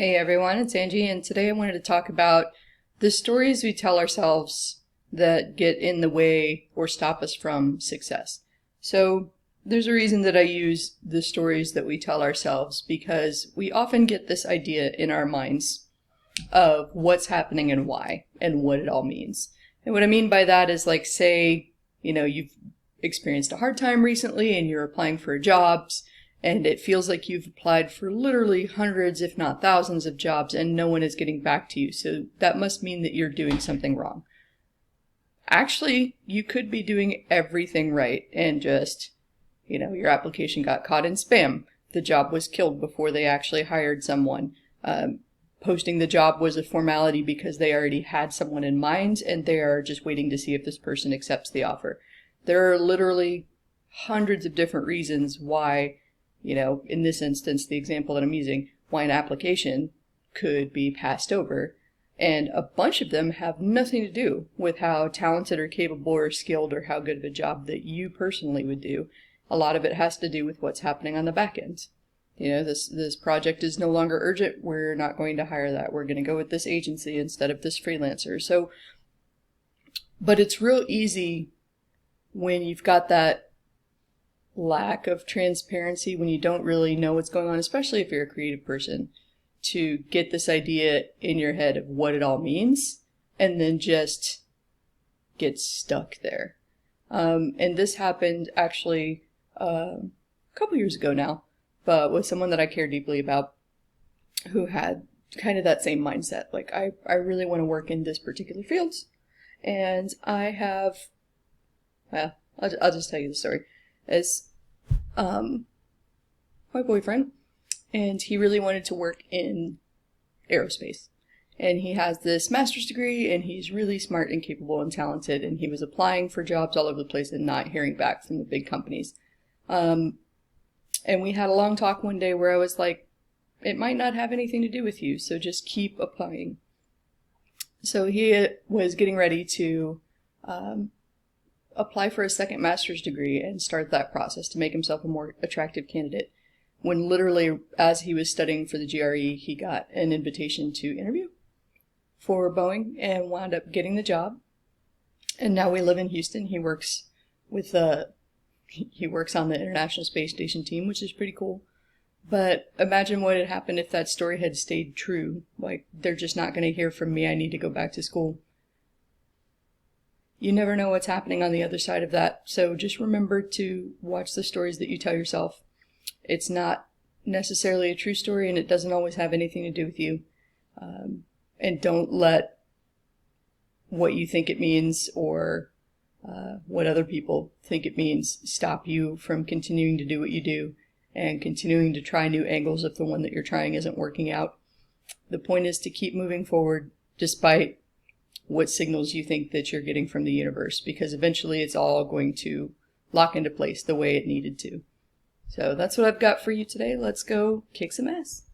Hey everyone, it's Angie, and today I wanted to talk about the stories we tell ourselves that get in the way or stop us from success. So there's a reason that I use the stories that we tell ourselves, because we often get this idea in our minds of what's happening and why and what it all means. And what I mean by that is, like, say, you've experienced a hard time recently and you're applying for jobs, and it feels like you've applied for literally hundreds, if not thousands of jobs, and no one is getting back to you. So that must mean that you're doing something wrong. Actually, you could be doing everything right, and just, your application got caught in spam. The job was killed before they actually hired someone. Posting the job was a formality because they already had someone in mind, and they are just waiting to see if this person accepts the offer. There are literally hundreds of different reasons why, in this instance, the example that I'm using, why an application could be passed over. And a bunch of them have nothing to do with how talented or capable or skilled or how good of a job that you personally would do. A lot of it has to do with what's happening on the back end. This project is no longer urgent. We're not going to hire that. We're going to go with this agency instead of this freelancer. So, but it's real easy when you've got that lack of transparency, when you don't really know what's going on, especially if you're a creative person, to get this idea in your head of what it all means and then just get stuck there. And this happened actually a couple years ago now, but with someone that I care deeply about, who had kind of that same mindset. Like, I really want to work in this particular field, and I have, well, I'll just tell you the story. It's my boyfriend, and he really wanted to work in aerospace. And he has this master's degree, and he's really smart and capable and talented, and he was applying for jobs all over the place and not hearing back from the big companies. And we had a long talk one day where I was like, it might not have anything to do with you, so just keep applying. So he was getting ready to apply for a second master's degree and start that process to make himself a more attractive candidate, when literally, as he was studying for the GRE, he got an invitation to interview for Boeing and wound up getting the job. And now we live in Houston. He works with he works on the International Space Station team, which is pretty cool. But imagine what had happened if that story had stayed true. Like, they're just not going to hear from me. I need to go back to school. You never know what's happening on the other side of that. So just remember to watch the stories that you tell yourself. It's not necessarily a true story, and it doesn't always have anything to do with you. And don't let what you think it means or what other people think it means stop you from continuing to do what you do and continuing to try new angles if the one that you're trying isn't working out. The point is to keep moving forward despite what signals you think that you're getting from the universe, because eventually it's all going to lock into place the way it needed to. So that's what I've got for you today. Let's go kick some ass.